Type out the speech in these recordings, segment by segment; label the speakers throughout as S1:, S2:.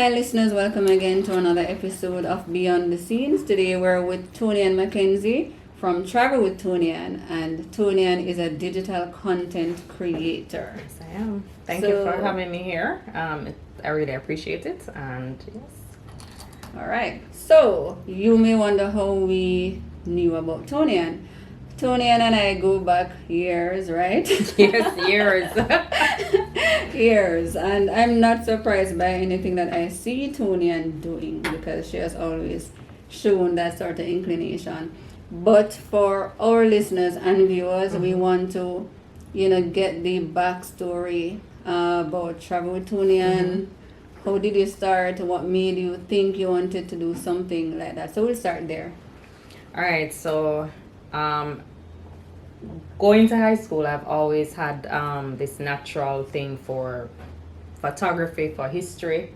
S1: Hi listeners, welcome again to another episode of Beyond the Scenes. Today we're with Toni-Ann Mckenzie from Travel with Toni-Ann, and Toni-Ann is a digital content creator.
S2: Yes, I am. Thank you for having me here. I really appreciate it, and yes.
S1: Alright, so you may wonder how we knew about Toni-Ann. Toni-Ann and I go back years, right?
S2: Yes, years.
S1: Years, and I'm not surprised by anything that I see Toni-Ann doing because she has always shown that sort of inclination. But for our listeners and viewers, we want to, get the backstory about Travel with Toni-Ann. How did you start? What made you think you wanted to do something like that? So we'll start there.
S2: All right, so going to high school, I've always had this natural thing for photography, for history,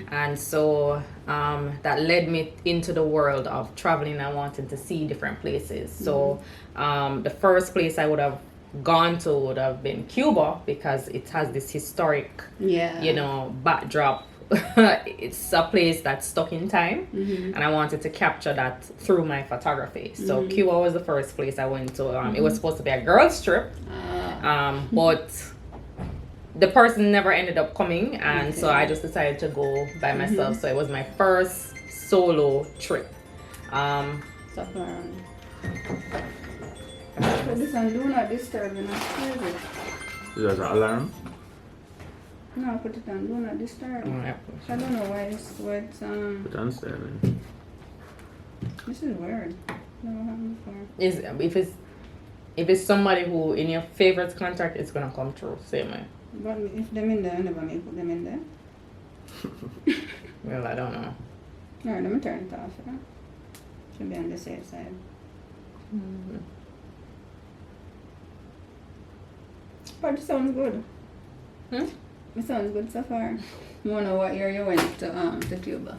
S2: and so that led me into the world of traveling and wanting to see different places. So the first place I would have gone to would have been Cuba because it has this historic, backdrop. It's a place that's stuck in time, and I wanted to capture that through my photography. So Cuba was the first place I went to. It was supposed to be a girls trip, but the person never ended up coming, and so I just decided to go by myself. So it was my first solo trip.
S1: Put this on do not disturb and
S3: Is that an alarm?
S1: No, put it on do not disturb.
S2: Yeah.
S1: I don't know why it's
S3: Put on silent.
S1: This is weird. Never happened before.
S2: If it's somebody who in your favorite contact, it's gonna come through same way.
S1: But if them in there, I never may put them in there.
S2: Well, I don't know.
S1: Alright, let me turn it off. Yeah? Should be on the safe side. But it sounds good. It sounds good so far. I wanna know what year you went to Cuba.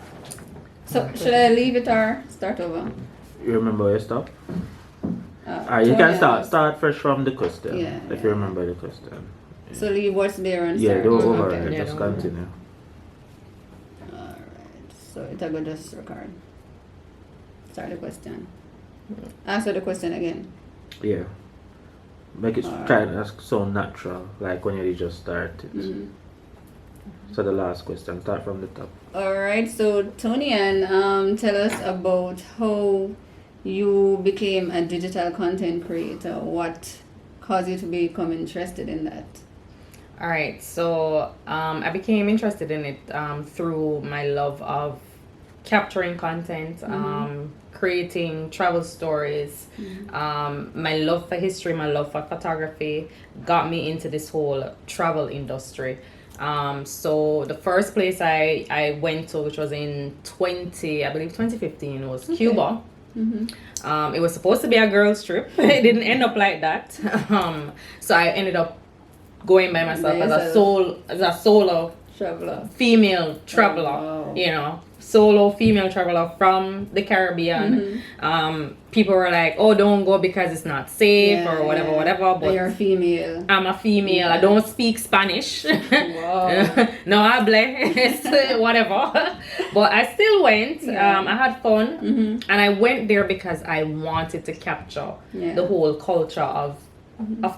S1: So should I leave it or start over?
S3: You remember your stuff? You can start fresh from the question. If you remember the question.
S1: So leave what's there and
S3: Yeah,
S1: start.
S3: do over
S1: Okay.
S3: it. Just continue.
S1: Alright. So it'll go just record. Start the question. Answer the question again.
S3: Yeah. Make it try and ask so natural, like when you just started. So the last question, start from the top.
S1: Alright, so Toni-Ann, tell us about how you became a digital content creator. What caused you to become interested in that?
S2: All right, so I became interested in it through my love of capturing content, creating travel stories. My love for history, my love for photography got me into this whole travel industry. So the first place I went to, which was in 2015, was Cuba. It was supposed to be a girls trip. It didn't end up like that. So I ended up going by myself as a solo
S1: traveler,
S2: female traveler. Solo female traveler from the Caribbean. People were like, "Oh, don't go because it's not safe or whatever."
S1: But you're a female.
S2: I'm a female. I don't speak Spanish.
S1: Wow.
S2: No hablo, whatever. But I still went. I had fun, and I went there because I wanted to capture the whole culture of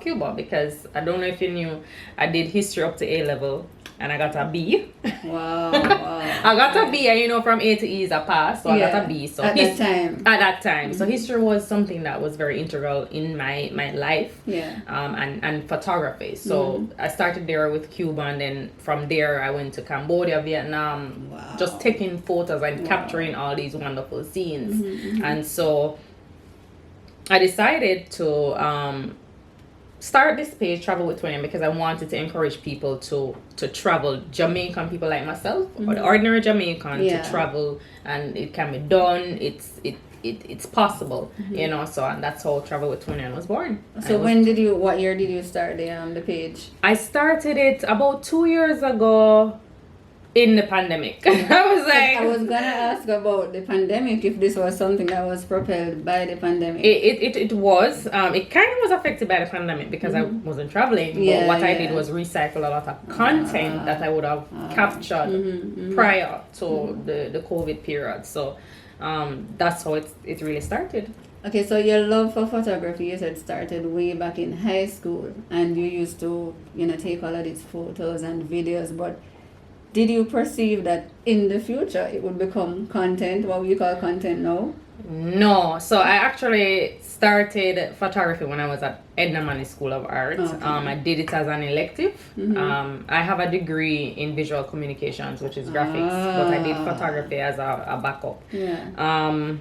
S2: Cuba. Because I don't know if you knew, I did history up to A level. And I got a B.
S1: Wow.
S2: I got a B, and from A to E is a pass, so I got a B. So
S1: at that time.
S2: So history was something that was very integral in my life.
S1: Yeah.
S2: And photography. So I started there with Cuba, and then from there I went to Cambodia, Vietnam, just taking photos and capturing all these wonderful scenes. And so I decided to start this page, Travel with Toni-Ann, because I wanted to encourage people to travel, Jamaican people like myself, or the ordinary Jamaican, to travel, and it can be done. It's possible, so, and that's how Travel with Toni-Ann was born.
S1: So what year did you start the page?
S2: I started it about 2 years ago. in the pandemic. I was like,
S1: I was gonna ask about the pandemic, if this was something that was propelled by the pandemic.
S2: It was. It kind of was affected by the pandemic because I wasn't traveling.
S1: Yeah,
S2: but what I
S1: yeah.
S2: did was recycle a lot of content that I would have captured prior to the COVID period. So that's how it really started.
S1: Okay, so your love for photography, you said, started way back in high school, and you used to, take all of these photos and videos, but did you perceive that in the future it would become content, what we call content now?
S2: No. So I actually started photography when I was at Edna Manley School of Art.
S1: Okay.
S2: I did it as an elective. I have a degree in visual communications, which is graphics, but I did photography as a backup.
S1: Yeah.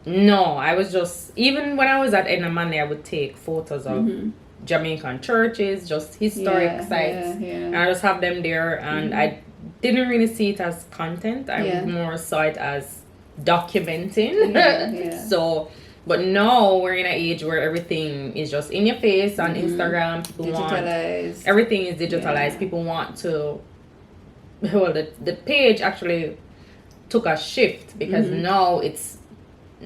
S2: No, I was just, even when I was at Edna Manley, I would take photos of Jamaican churches, just historic sites, and I just have them there, and I didn't really see it as content. I more saw it as documenting. So, but now we're in an age where everything is just in your face on Instagram. People
S1: digitalized.
S2: Everything is digitalized. People want to, well, the page actually took a shift because now it's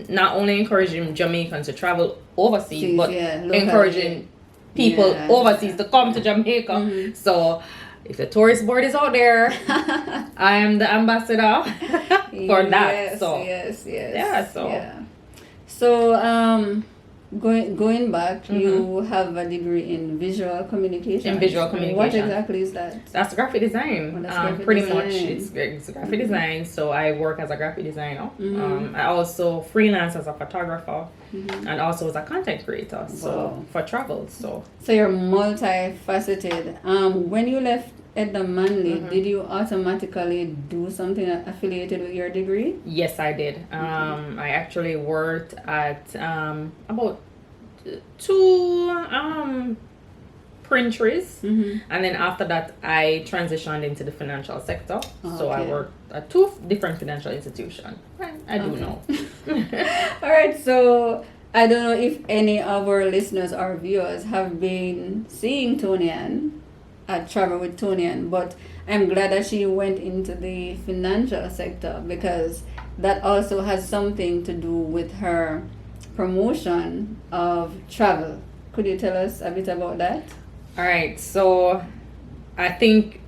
S2: not only encouraging Jamaicans to travel overseas, but encouraging people overseas to come to Jamaica. So if the tourist board is out there, I am the ambassador for that. So
S1: So going back, you have a degree in visual communication. What exactly is that?
S2: That's graphic design.
S1: Oh, that's graphic
S2: pretty
S1: design.
S2: much it's graphic design. So I work as a graphic designer. I also freelance as a photographer and also as a content creator. So for travel. So
S1: you're multifaceted. When you left Edna Manley, did you automatically do something affiliated with your degree?
S2: Yes, I did. I actually worked at about 2 printeries, and then after that I transitioned into the financial sector. So I worked at 2 different financial institutions. I do know.
S1: All right, so I don't know if any of our listeners or viewers have been seeing Toni-Ann at Travel with Toni-Ann, but I'm glad that she went into the financial sector because that also has something to do with her promotion of travel. Could you tell us a bit about that?
S2: All right, so I think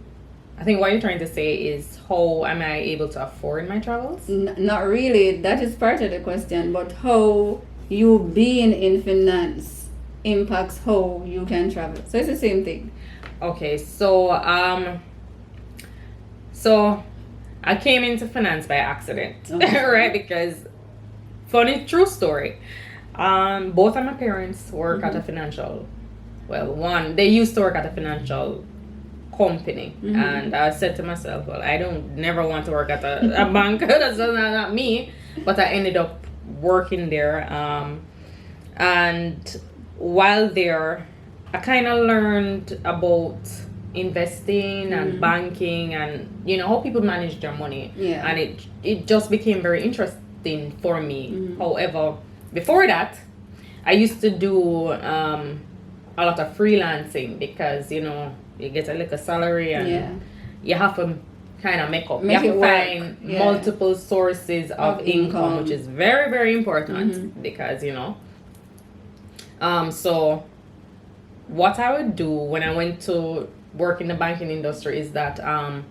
S2: what you're trying to say is how am I able to afford my travels?
S1: Not really. That is part of the question, but how you being in finance impacts how you can travel. So it's the same thing.
S2: Okay, so I came into finance by accident, right? Because funny true story. Both of my parents work at a financial. Well, one they used to work at a financial company, and I said to myself, well, I don't never want to work at a bank. That's not me. But I ended up working there, and while there, I kind of learned about investing and banking and how people manage their money, and it just became very interesting for me. However, before that, I used to do a lot of freelancing because you get a little salary and you have to kind of make up. You have to find multiple sources of income, which is very, very important because so what I would do when I went to work in the banking industry is that I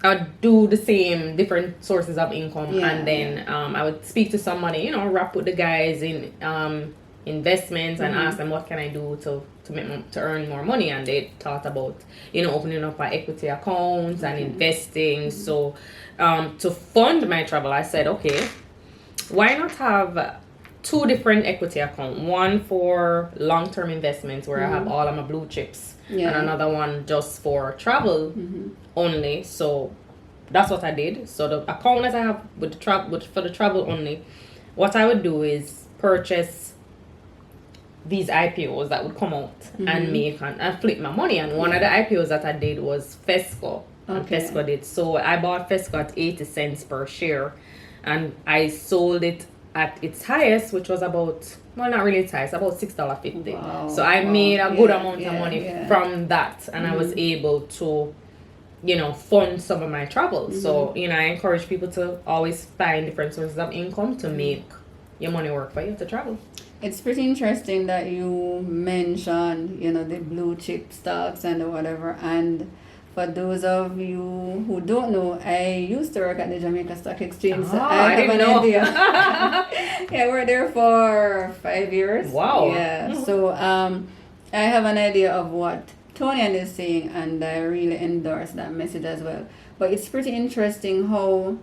S2: would do the same different sources of income, and then I would speak to somebody, rap with the guys in investments and ask them what can I do to earn more money, and they thought about opening up an equity account and investing. So to fund my travel, I said, okay, why not have 2 different equity accounts, one for long-term investments where I have all of my blue chips, and another one just for travel only. So that's what I did. So the account that I have for the travel only, what I would do is purchase these IPOs that would come out and make and flip my money. And one of the IPOs that I did was Fesco. And Fesco did. So I bought Fesco at 80 cents per share, and I sold it at its highest, which was about, well, not really its highest, about $6.50.
S1: Wow.
S2: So I made a good amount of money from that, and I was able to fund some of my travels. So, I encourage people to always find different sources of income to make your money work for you to travel.
S1: It's pretty interesting that you mentioned, the blue chip stocks and whatever. And for those of you who don't know, I used to work at the Jamaica Stock Exchange. So I have an idea. Yeah, we're there for 5 years.
S2: Wow.
S1: Yeah. So I have an idea of what Toni-Ann is saying, and I really endorse that message as well. But it's pretty interesting how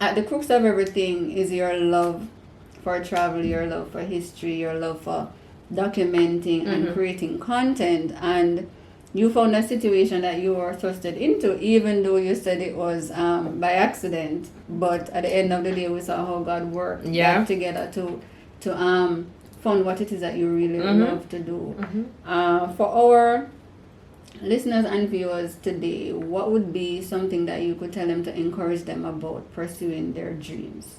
S1: at the crux of everything is your love for travel, your love for history, your love for documenting and creating content. And you found a situation that you were thrusted into, even though you said it was by accident. But at the end of the day, we saw how God worked that together to fund what it is that you really love to do. For our listeners and viewers today, what would be something that you could tell them to encourage them about pursuing their dreams?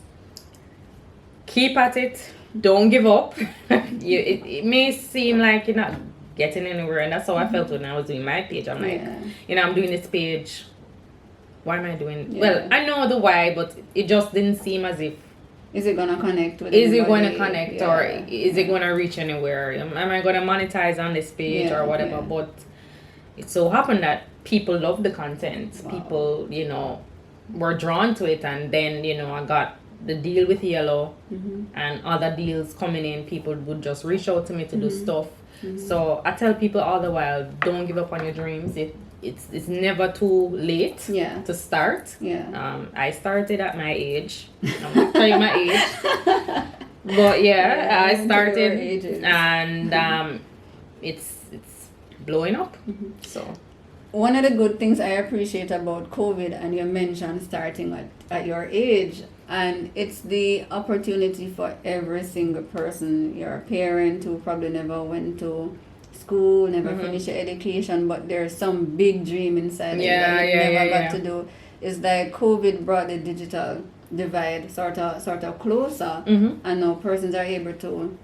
S2: Keep at it. Don't give up. It may seem like you're not getting anywhere, and that's how I felt when I was doing my page. I'm like, I'm doing this page. Why am I doing? Well, I know the why, but it just didn't seem as if.
S1: Is it gonna connect with?
S2: Is it going to connect, or is it going to reach anywhere? Am I going to monetize on this page or whatever? Yeah. But it so happened that people love the content. Wow. People, were drawn to it, and then I got the deal with Yellow and other deals coming in. People would just reach out to me to do stuff. So I tell people all the while, don't give up on your dreams. It's never too late to start. I started at my age. I'm not telling you my age. But I started, and it's blowing up. So
S1: one of the good things I appreciate about COVID, and you mentioned starting at your age, and it's the opportunity for every single person. You're a parent who probably never went to school, never finished your education, but there's some big dream inside that you never got to do. It's like COVID brought the digital divide sort of closer, and now persons are able to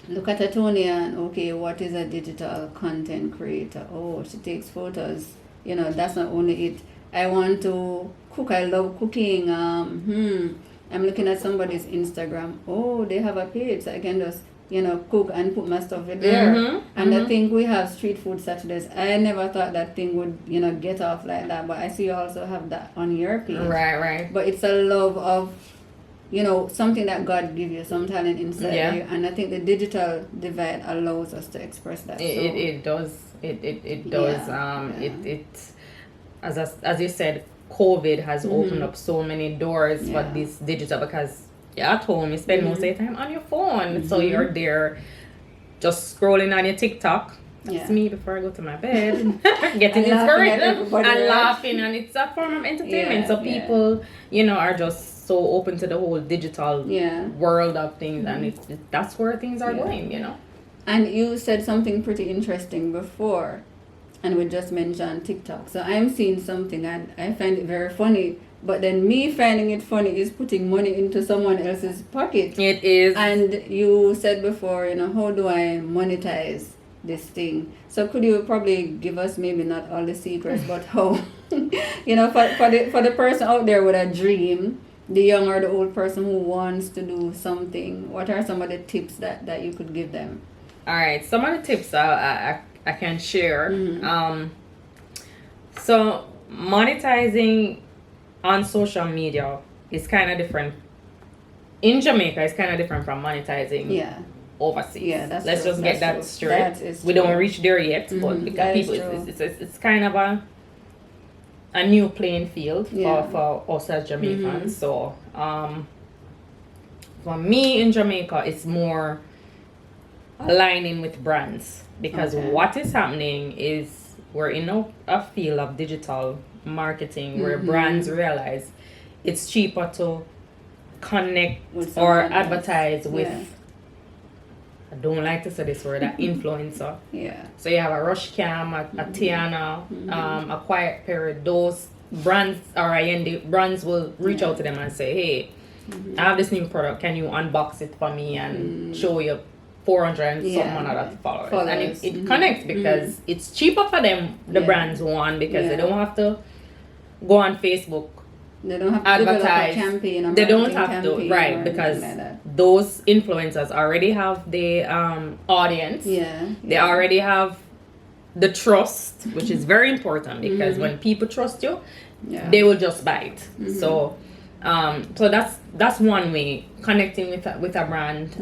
S1: look at a Toni-Ann. Okay, what is a digital content creator? Oh, she takes photos. That's not only it. I want to cook. I love cooking. I'm looking at somebody's Instagram. Oh, they have a page, so I can just cook and put my stuff in there. And I think we have street food Saturdays. I never thought that thing would get off like that, but I see you also have that on your page.
S2: Right.
S1: But it's a love of something that God gives you, some talent inside you, and I think the digital divide allows us to express that.
S2: It does. It does. As you said, COVID has opened up so many doors for this digital, because you're at home, you spend most of your time on your phone, so you're there just scrolling on your TikTok. That's me before I go to my bed, getting inspiration and laughing, and it's a form of entertainment. So people, are just so open to the whole digital world of things, and that's where things are going.
S1: And you said something pretty interesting before, and we just mentioned TikTok. So I'm seeing something, and I find it very funny. But then me finding it funny is putting money into someone else's pocket.
S2: It is.
S1: And you said before, how do I monetize this thing? So could you probably give us, maybe not all the secrets, but how, for the person out there with a dream, the young or the old person who wants to do something, what are some of the tips that you could give them?
S2: All right, some of the tips I can share. So monetizing on social media is kind of different. In Jamaica, it's kind of different from monetizing overseas.
S1: Yeah,
S2: Let's
S1: true.
S2: just get that straight.
S1: That is
S2: we
S1: true.
S2: don't reach there yet, but because people, it's kind of a new playing field for us as Jamaicans. So for me in Jamaica, it's more aligning with brands, because what is happening is we're in a field of digital marketing where brands realize it's cheaper to connect or advertise with, I don't like to say this word, an influencer. So you have a Rush Cam, a Tiana, a Quiet Period. Those brands brands will reach out to them and say, hey, I have this new product, can you unbox it for me and show your 400 and something other followers. And it connects because it's cheaper for them, the brands, one, because they don't have to go on Facebook.
S1: They don't have to
S2: advertise.
S1: Develop a campaign.
S2: They don't have to, right? Because those influencers already have the audience.
S1: Yeah.
S2: They already have the trust, which is very important because when people trust you, they will just buy it. So that's one way, connecting with a brand.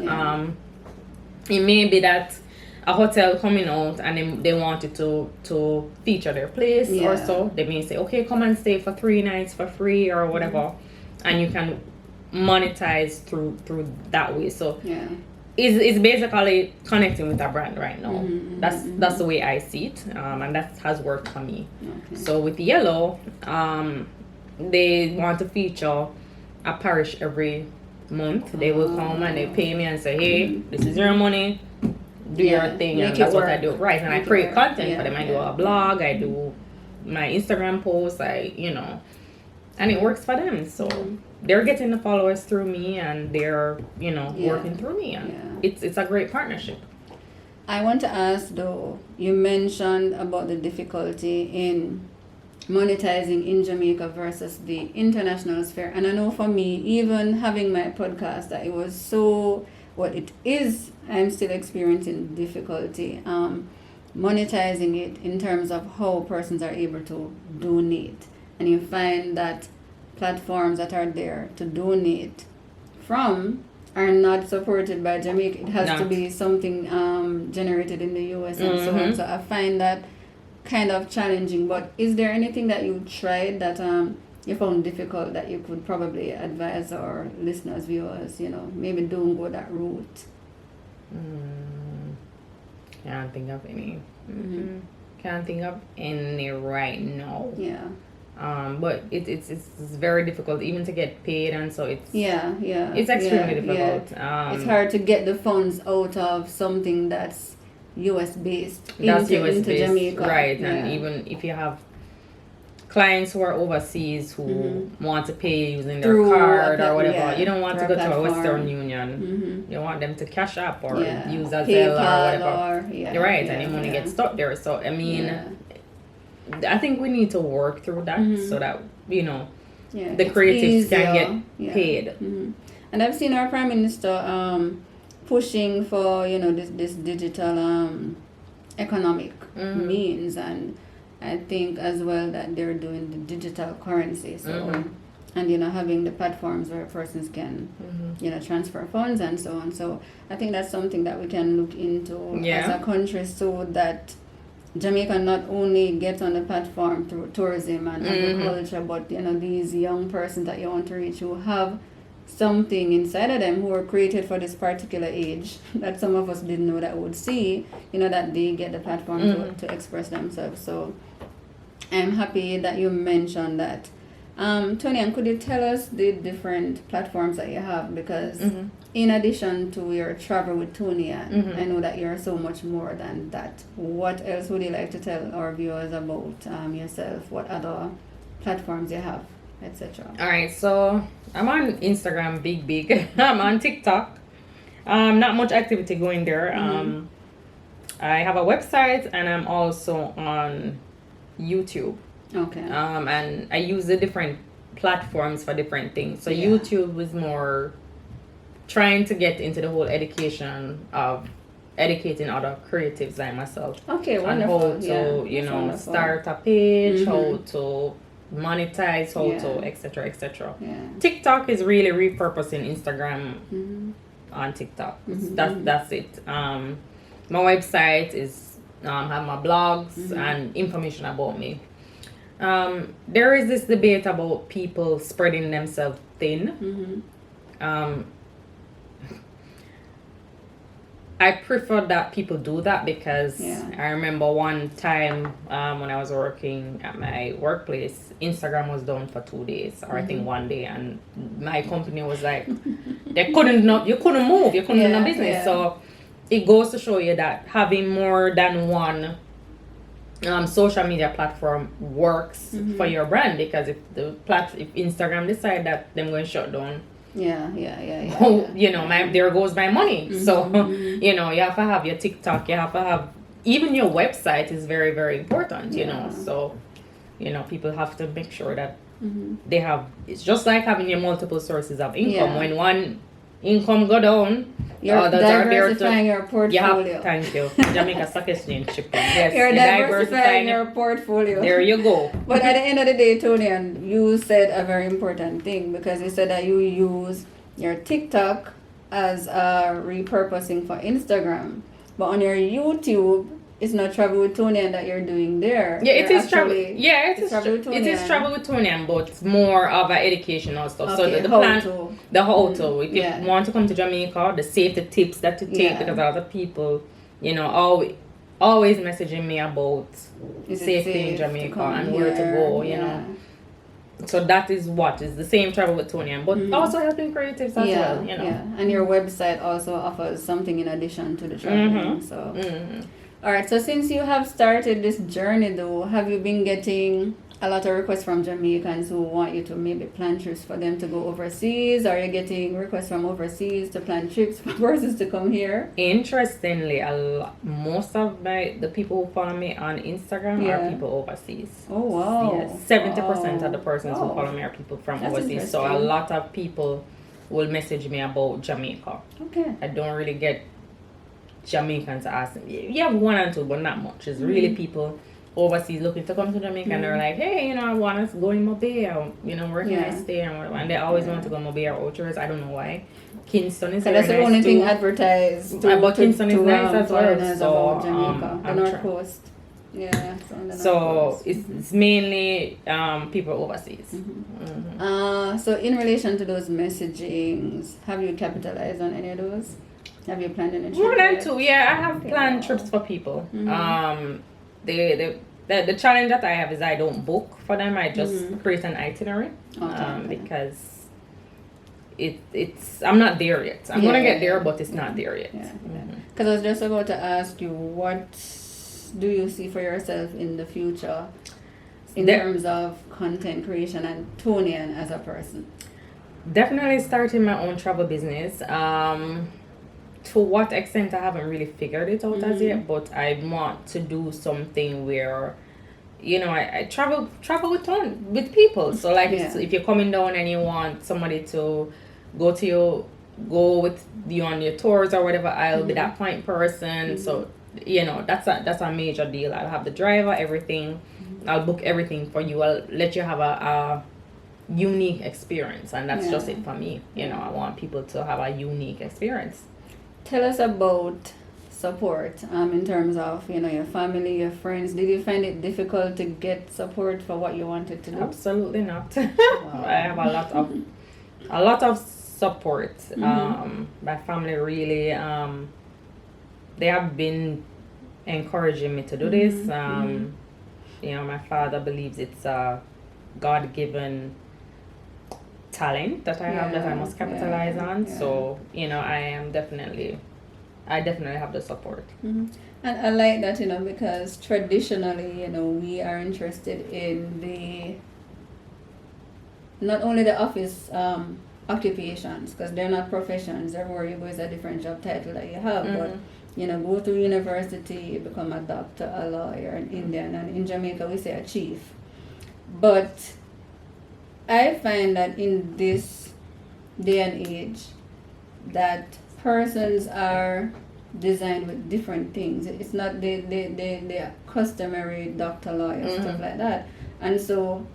S2: It may be that a hotel coming out and they wanted to feature their place or so. They may say, okay, come and stay for 3 nights for free or whatever, and you can monetize through that way. So it's basically connecting with a brand right now. That's the way I see it, and that has worked for me. So with Yellow, they want to feature a parish every month. They will come and they pay me and say, hey, this is your money, do your thing, and that's what I do. Right, and I create content for them. I do a blog, I do my Instagram posts, and it works for them. So they're getting the followers through me, and they're working through me, and it's a great partnership.
S1: I want to ask though, you mentioned about the difficulty in monetizing in Jamaica versus the international sphere, and I know for me, even having my podcast, that it was so what it is, I'm still experiencing difficulty monetizing it in terms of how persons are able to donate. And you find that platforms that are there to donate from are not supported by Jamaica. It has to be something generated in the US and so on. So I find that kind of challenging. But is there anything that you tried that you found difficult that you could probably advise our listeners, viewers, maybe don't go that route?
S2: Can't think of any. Can't think of any right now.
S1: Yeah.
S2: But it's very difficult even to get paid, and so it's
S1: it's
S2: extremely difficult.
S1: It's hard to get the funds out of something that's US based into Jamaica,
S2: right? And even if you have clients who are overseas who want to pay using their card or whatever, you don't want to go to a Western Union. You want them to cash up or use a Zelle or whatever. You're right, and your money gets stuck there. So I mean, I think we need to work through that so that the creatives can get paid.
S1: And I've seen our Prime Minister pushing for this digital economic means, and I think as well that they're doing the digital currency, so and having the platforms where persons can transfer funds and so on. So I think that's something that we can look into as a country, so that Jamaica not only gets on the platform through tourism and agriculture, but these young persons that you want to reach who have something inside of them, who are created for this particular age that some of us didn't know that would see, that they get the platform to express themselves. So I'm happy that you mentioned that. Toni-Ann, could you tell us the different platforms that you have? Because in addition to your Travel with Toni-Ann, I know that you're so much more than that. What else would you like to tell our viewers about yourself? What other platforms you have, etc.?
S2: All right, so I'm on Instagram, big. I'm on TikTok. Not much activity going there. I have a website, and I'm also on YouTube.
S1: Okay.
S2: And I use the different platforms for different things. So YouTube was more trying to get into the whole education of educating other creatives like myself.
S1: Okay, wonderful.
S2: On how to, start a page, how to monetize, how to, etc., etc. TikTok is really repurposing Instagram on TikTok. That's it. My website is have my blogs and information about me. There is this debate about people spreading themselves thin. I prefer that people do that because I remember one time when I was working at my workplace, Instagram was down for 2 days, or I think 1 day, and my company was like, you couldn't move, you couldn't do no business. So it goes to show you that having more than one social media platform works for your brand, because if Instagram decide that they're going to shut down
S1: Yeah.
S2: You know, there goes my money. So, you know, you have to have your TikTok, you have to have, even your website is very, very important, you know. So, you know, people have to make sure that they have, it's just like having your multiple sources of income. When one income go down,
S1: you're diversifying your portfolio.
S2: You have, thank you. Jamaica Stock Exchange shipping. Yes,
S1: you're diversifying your portfolio.
S2: There you go.
S1: But at the end of the day, Toni-Ann, you said a very important thing, because you said that you use your TikTok as a repurposing for Instagram. But on your YouTube, it's not Travel with Toni-Ann that you're doing there.
S2: Yeah, it is travel.
S1: Yeah,
S2: it is Travel with Toni-Ann, but it's more of an educational stuff.
S1: Okay,
S2: so the plan, the how to. If you want to come to Jamaica, the safety tips that to take, because a lot of people, you know, always messaging me about safety in Jamaica and where to go, you know. So that is what is the same Travel with Toni-Ann, but also helping creatives as well, you know.
S1: Yeah, and your website also offers something in addition to the traveling. So. All right, so since you have started this journey, though, have you been getting a lot of requests from Jamaicans who want you to maybe plan trips for them to go overseas? Are you getting requests from overseas to plan trips for persons to come here?
S2: Interestingly, most of the people who follow me on Instagram are people overseas.
S1: Oh, wow.
S2: Yes, 70% of the persons who follow me are people from overseas. So a lot of people will message me about Jamaica.
S1: Okay.
S2: I don't really get Jamaicans asking me. You have one and two, but not much. It's really people overseas looking to come to Jamaica, and they're like, hey, you know, I want to go in Mobile, you know, where can I stay, and whatever. And they always want to go Mobile or Outers. I don't know why. Kingston is very
S1: that's
S2: nice.
S1: The only thing advertised.
S2: But Kingston is nice as well.
S1: So Jamaica, the North Coast. Yeah.
S2: So it's mainly people overseas.
S1: So in relation to those messagings, have you capitalized on any of those? Have you planned any trips?
S2: More than two, yeah. I have planned trips for people. The challenge that I have is I don't book for them. I just create an itinerary because it's I'm not there yet. I'm gonna get there, but it's not there yet.
S1: Because I was just about to ask you, what do you see for yourself in the future in terms of content creation and Toni-Ann as a person?
S2: Definitely starting my own travel business. To what extent I haven't really figured it out as yet, but I want to do something where, you know, I travel with people. So like if you're coming down and you want somebody to go with you on your tours or whatever, I'll be that point person. So you know, that's a major deal. I'll have the driver, everything. I'll book everything for you. I'll let you have a unique experience, and that's just it for me. You know, I want people to have a unique experience.
S1: Tell us about support in terms of, you know, your family, your friends. Did you find it difficult to get support for what you wanted to do?
S2: Absolutely not. I have a lot of support. My family really they have been encouraging me to do this. You know, my father believes it's a God-given talent that I have that I must capitalize on. So, you know, I definitely have the support.
S1: And I like that, you know, because traditionally, you know, we are interested in not only the office occupations, because they're not professions. Everywhere you go is a different job title that you have, but you know, go to university, you become a doctor, a lawyer, an Indian, and in Jamaica we say a chief. But I find that in this day and age that persons are designed with different things. It's not the customary doctor, lawyer, stuff like that. And so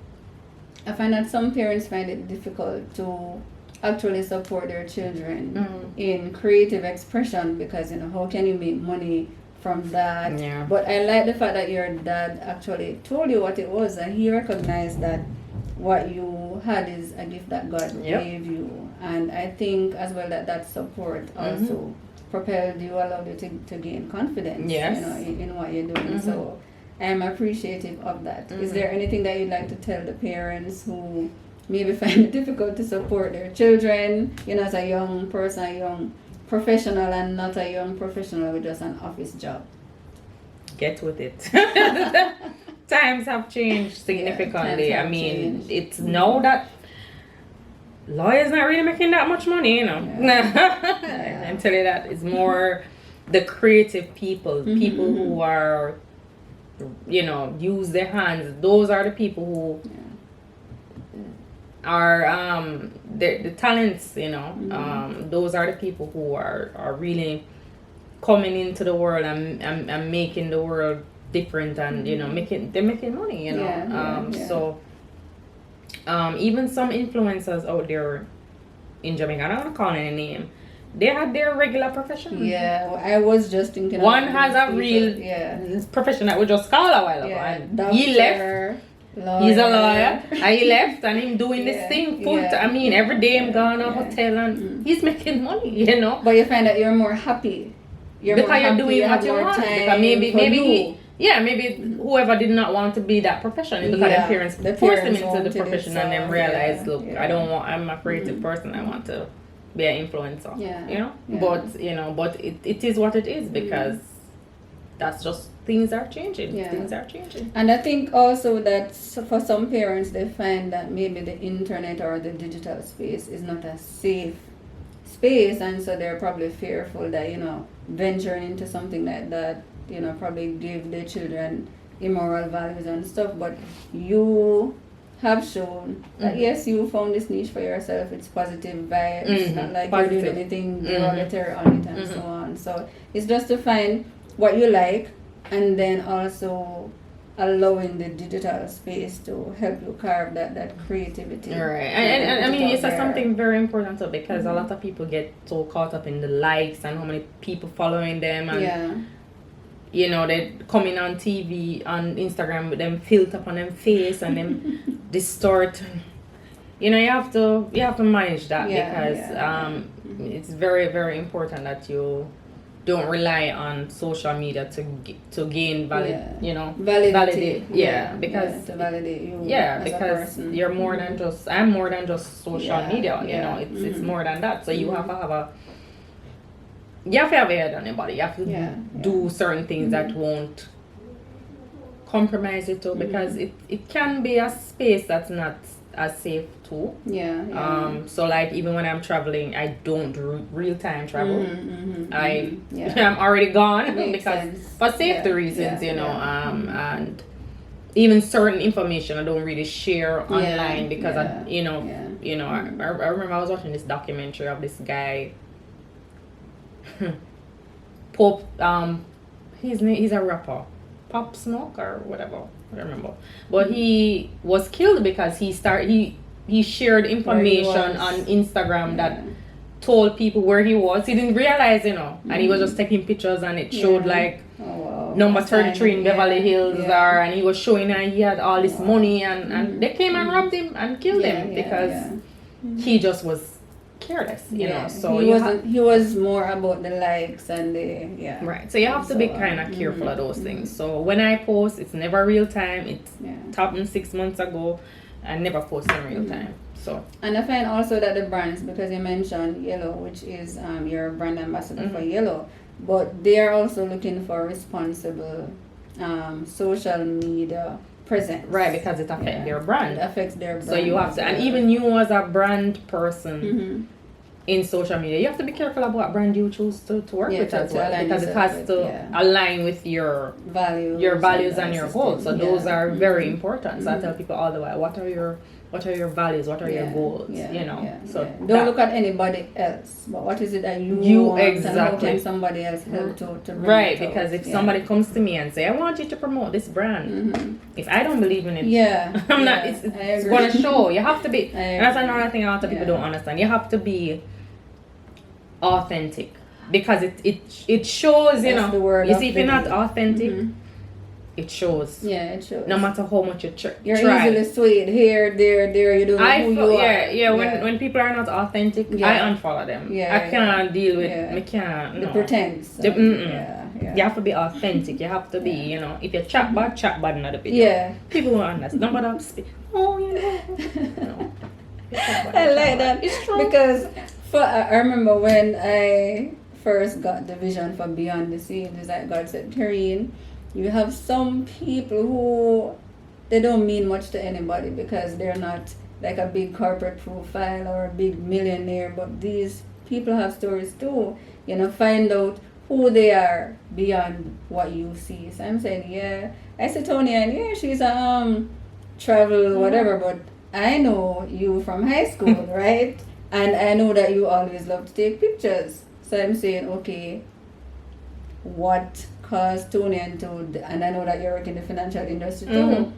S1: I find that some parents find it difficult to actually support their children in creative expression, because, you know, how can you make money from that? But I like the fact that your dad actually told you what it was, and he recognized that what you had is a gift that God gave you. And I think as well that support also propelled you, allowed you to gain confidence, you know, in what you're doing. So I'm appreciative of that. Is there anything that you'd like to tell the parents who maybe find it difficult to support their children, you know, as a young person, a young professional, and not a young professional with just an office job?
S2: Get with it. Times have changed significally. I mean, it's now that lawyers not really making that much money, you know.
S1: Yeah.
S2: I tell you that it's more the creative people, people who are, you know, use their hands. Those are the people who are the talents, you know. Those are the people who are really coming into the world and making the world different, and you know, they're making money, you know. So even some influencers out there in Jamaica, I don't want to call any name, they had their regular profession.
S1: Yeah, I was just thinking.
S2: One has a real profession that we just called a while ago, and he left.
S1: Lawyer.
S2: He's a lawyer, and he left, and him doing this thing full time. I mean, every day I'm going to a hotel, and he's making money, you know.
S1: But you find that you're more happy.
S2: Because you're doing what you want. Because maybe whoever did not want to be that profession, because their parents forced them into the profession, and then realized, look, I'm a creative person. I want to be an influencer. You know. But it is what it is, because that's just, things are changing. Things are changing.
S1: And I think also that for some parents, they find that maybe the internet or the digital space is not a safe space, and so they're probably fearful that, you know, venturing into something like that, you know, probably give their children immoral values and stuff. But you have shown that yes, you found this niche for yourself. It's positive vibes. It's not like you're doing anything derogatory on it and so on. So it's just to find what you like, and then also allowing the digital space to help you carve that creativity.
S2: Right. And I mean, it's something very important too, because a lot of people get so caught up in the likes and how many people following them, and you know, they coming on TV, on Instagram with them filter on them face and them distort. You know, you have to manage that, because it's very, very important that you don't rely on social media to gain validity. Because
S1: to validate you.
S2: Because you're more than just, I'm more than just social media. You know, it's more than that. So you have to have you have to have a head on your body. You have to do certain things that won't compromise it too, because it can be a space that's not as safe too. So like, even when I'm traveling, I don't do real-time travel. I'm already gone because for safety reasons, you know. And even certain information I don't really share online, because I remember I was watching this documentary of this guy, Pope, he's a rapper, Pop Smoke or whatever, I don't remember. But he was killed because he shared information on Instagram that told people where he was. He didn't realize, you know, and he was just taking pictures, and it showed like number 33 in Beverly Hills, and he was showing that he had all this money, and they came and robbed him and killed him because he just was careless, you know. So he was more about the likes and the right. So you have to be kind of careful of those things. So when I post, it's never real time. It's happened 6 months ago. I never post in real time. So, and
S1: I find also that the brands, because you mentioned Yellow, which is your brand ambassador for Yellow, but they are also looking for responsible social media presence.
S2: Right, because it affects their brand.
S1: It affects their brand.
S2: So you have to, and even you as a brand person in social media, you have to be careful about what brand you choose to work with as well, because it has to align with your values and your goals. So those are very important. So I tell people all the while, what are your values, what are your goals, you know. So
S1: don't look at anybody else, but what is it that you want, exactly, and how can somebody else help to bring
S2: right,
S1: it
S2: because
S1: out?
S2: if somebody comes to me and say, I want you to promote this brand, if I don't believe in it, I'm not, it's going to show. You have to be, and that's another thing a lot of people don't understand. You have to be authentic, because it shows, you know. You see, if you're not authentic, it shows.
S1: It shows.
S2: No matter how much you
S1: you're
S2: try.
S1: easily swayed here, there. You don't know who you are.
S2: When people are not authentic, I unfollow them. I can't deal with. I can't.
S1: The pretense.
S2: You have to be authentic. You have to be. You know, if you chat bad in the video. People won't understand. Nobody speak. Oh, you know.
S1: I like that. It's true. Because I remember when I first got the vision for Beyond the Scenes, it's like God said, Toni-Ann, you have some people who they don't mean much to anybody because they're not like a big corporate profile or a big millionaire, but these people have stories too. You know, find out who they are beyond what you see. So I'm saying, yeah, I see Toni-Ann, yeah, she's a travel whatever, but I know you from high school, right? And I know that you always love to take pictures. So I'm saying, okay, what caused Toni-Ann to, and I know that you work in the financial industry too. So